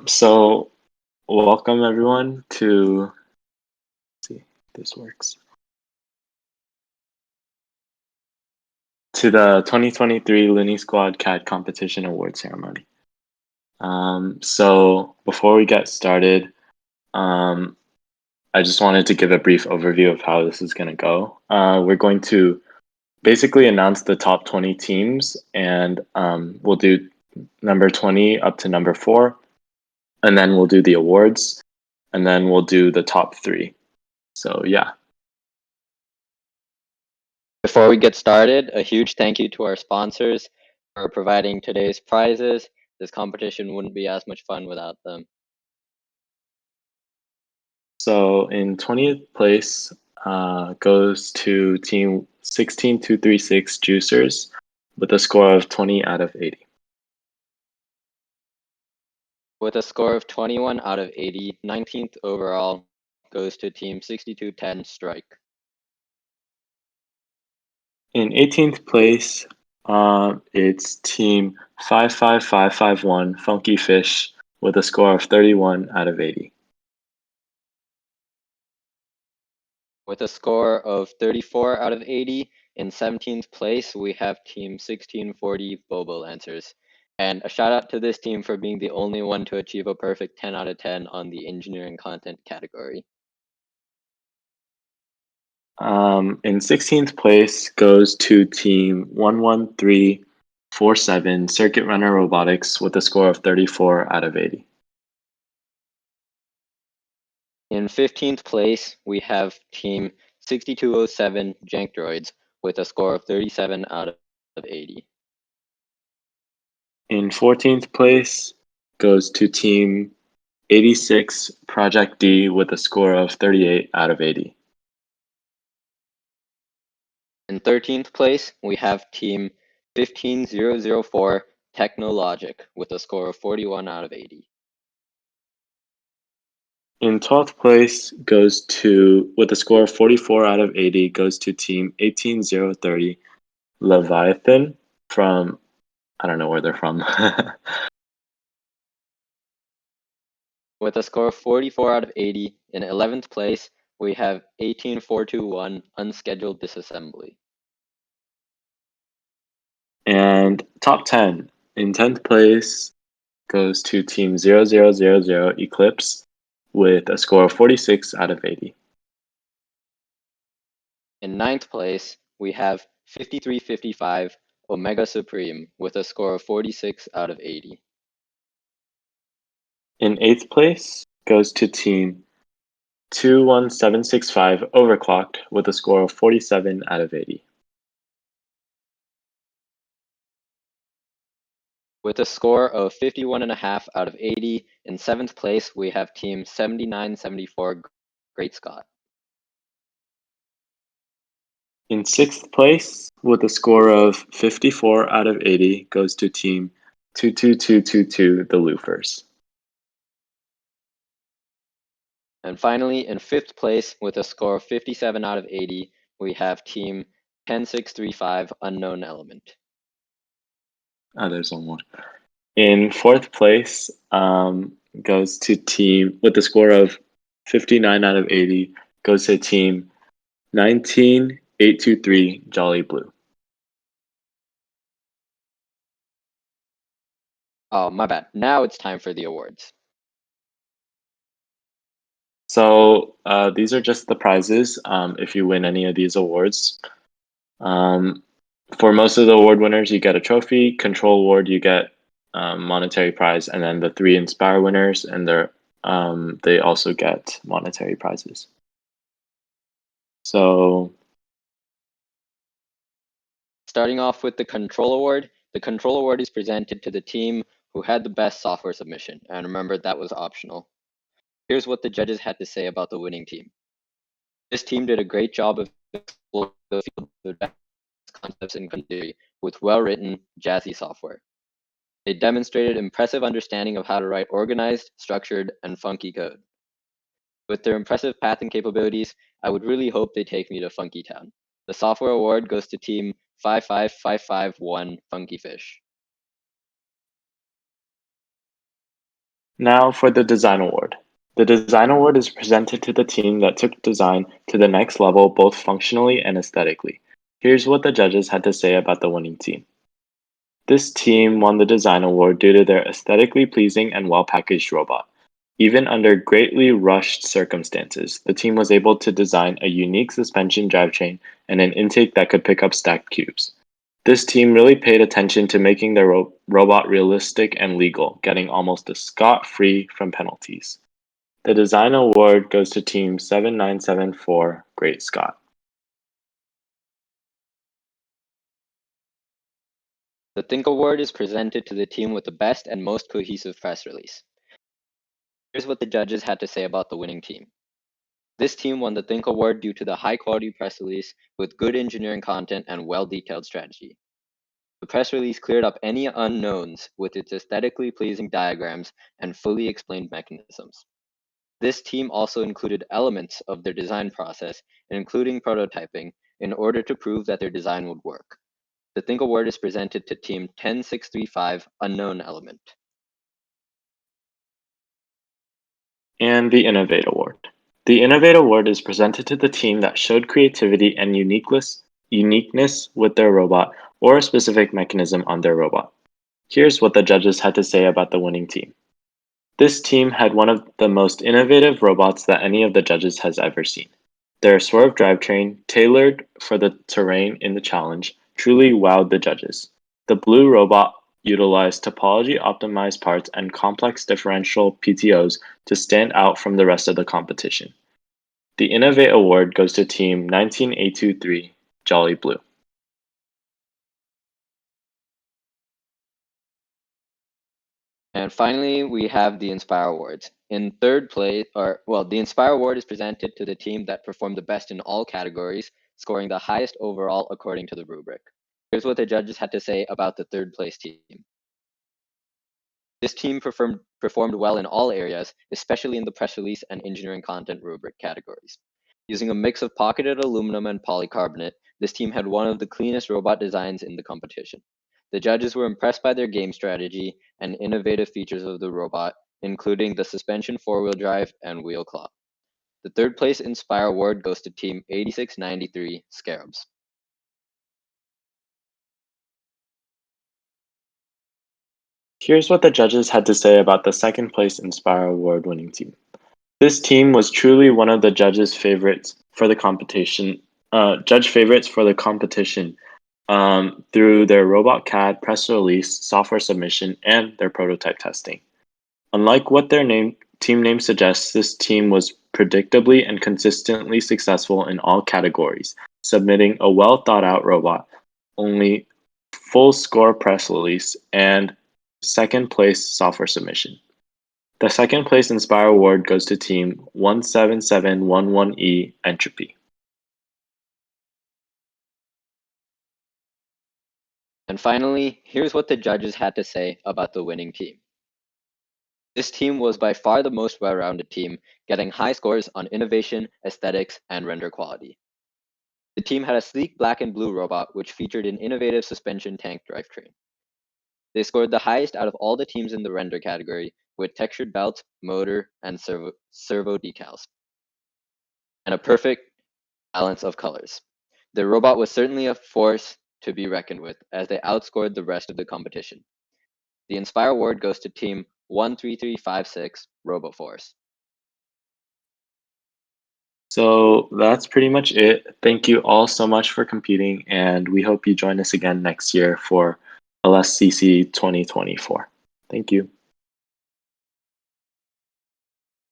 So welcome everyone to see if this works. To the 2023 Looney Squad CAD Competition Award Ceremony. So before we get started, I just wanted to give a brief overview of how this is going to go. We're going to basically announce the top 20 teams, and we'll do number 20 up to number 4, and then we'll do the awards, and then we'll do the top 3. So yeah. Before we get started, a huge thank you to our sponsors for providing today's prizes. This competition wouldn't be as much fun without them. So in 20th place goes to team 16236 Juicers with a score of 20 out of 80. With a score of 21 out of 80, 19th overall goes to team 6210 Strike. In 18th place, it's team 55551 Funky Fish with a score of 31 out of 80. With a score of 34 out of 80, in 17th place, we have team 1640 Bobo Lancers. And a shout out to this team for being the only one to achieve a perfect 10 out of 10 on the engineering content category. In 16th place goes to team 11347 Circuit Runner Robotics with a score of 34 out of 80. In 15th place, we have team 6207 Jank Droids with a score of 37 out of 80. In 14th place goes to team 86 Project D with a score of 38 out of 80. In 13th place, we have team 15004 Technologic with a score of 41 out of 80. In 12th place with a score of 44 out of 80 goes to team 18030 Leviathan from, I don't know where they're from. With a score of 44 out of 80, in 11th place, we have 18421 Unscheduled Disassembly. And top 10, in 10th place goes to team 0000 Eclipse with a score of 46 out of 80. In 9th place, we have 5355 Omega Supreme with a score of 46 out of 80. In 8th place goes to team 21765 Overclocked with a score of 47 out of 80. With a score of 51.5 out of 80, in 7th place, we have team 7974 Great Scott. In 6th place, with a score of 54 out of 80, goes to team 22222 The Loofers. And finally, in 5th place, with a score of 57 out of 80, we have team 10635 Unknown Element. There's one more. In 4th place goes to team, with a score of 59 out of 80, goes to team 19823 Jolly Blue. Oh, my bad. Now it's time for the awards. So these are just the prizes if you win any of these awards. For most of the award winners, you get a trophy. Control award, you get monetary prize, and then the 3 Inspire winners, and they also get monetary prizes. So, starting off with the Control Award, the Control Award is presented to the team who had the best software submission, and remember that was optional. Here's what the judges had to say about the winning team. This team did a great job of exploring the field of advanced concepts in theory with well-written, jazzy software. They demonstrated impressive understanding of how to write organized, structured, and funky code. With their impressive pathing capabilities, I would really hope they take me to Funky Town. The software award goes to team 55551 Funky Fish. Now for the Design Award. The Design Award is presented to the team that took design to the next level both functionally and aesthetically. Here's what the judges had to say about the winning team. This team won the Design Award due to their aesthetically pleasing and well-packaged robot. Even under greatly rushed circumstances, the team was able to design a unique suspension drivetrain and an intake that could pick up stacked cubes. This team really paid attention to making their robot realistic and legal, getting almost a scot-free from penalties. The design award goes to Team 7974 Great Scott. The Think Award is presented to the team with the best and most cohesive press release. Here's what the judges had to say about the winning team. This team won the Think Award due to the high-quality press release with good engineering content and well-detailed strategy. The press release cleared up any unknowns with its aesthetically pleasing diagrams and fully explained mechanisms. This team also included elements of their design process, including prototyping, in order to prove that their design would work. The Think Award is presented to Team 10635 Unknown Element. And the Innovate Award. The Innovate Award is presented to the team that showed creativity and uniqueness with their robot or a specific mechanism on their robot. Here's what the judges had to say about the winning team. This team had one of the most innovative robots that any of the judges has ever seen. Their swerve drivetrain, tailored for the terrain in the challenge, truly wowed the judges. The blue robot utilized topology optimized parts and complex differential PTOs to stand out from the rest of the competition. The Innovate Award goes to Team 19823 Jolly Blue. And finally, we have the Inspire Awards. In third place, the Inspire Award is presented to the team that performed the best in all categories, scoring the highest overall according to the rubric. Here's what the judges had to say about the third place team. This team performed well in all areas, especially in the press release and engineering content rubric categories. Using a mix of pocketed aluminum and polycarbonate, this team had one of the cleanest robot designs in the competition. The judges were impressed by their game strategy and innovative features of the robot, including the suspension four-wheel drive and wheel claw. The third place Inspire Award goes to Team 8693 Scarabs. Here's what the judges had to say about the second place Inspire Award winning team. This team was truly one of the judge favorites for the competition through their robot CAD press release, software submission, and their prototype testing. Unlike what their team name suggests, this team was predictably and consistently successful in all categories, submitting a well thought out robot, only full score press release, and second place software submission. The second place Inspire Award goes to Team 17711E Entropy. And finally, here's what the judges had to say about the winning team. This team was by far the most well-rounded team, getting high scores on innovation, aesthetics, and render quality. The team had a sleek black and blue robot which featured an innovative suspension tank drivetrain. They scored the highest out of all the teams in the render category with textured belts, motor, and servo decals, and a perfect balance of colors. The robot was certainly a force to be reckoned with as they outscored the rest of the competition. The Inspire Award goes to Team 13356 RoboForce. So that's pretty much it. Thank you all so much for competing, and we hope you join us again next year for LSCC 2024. Thank you.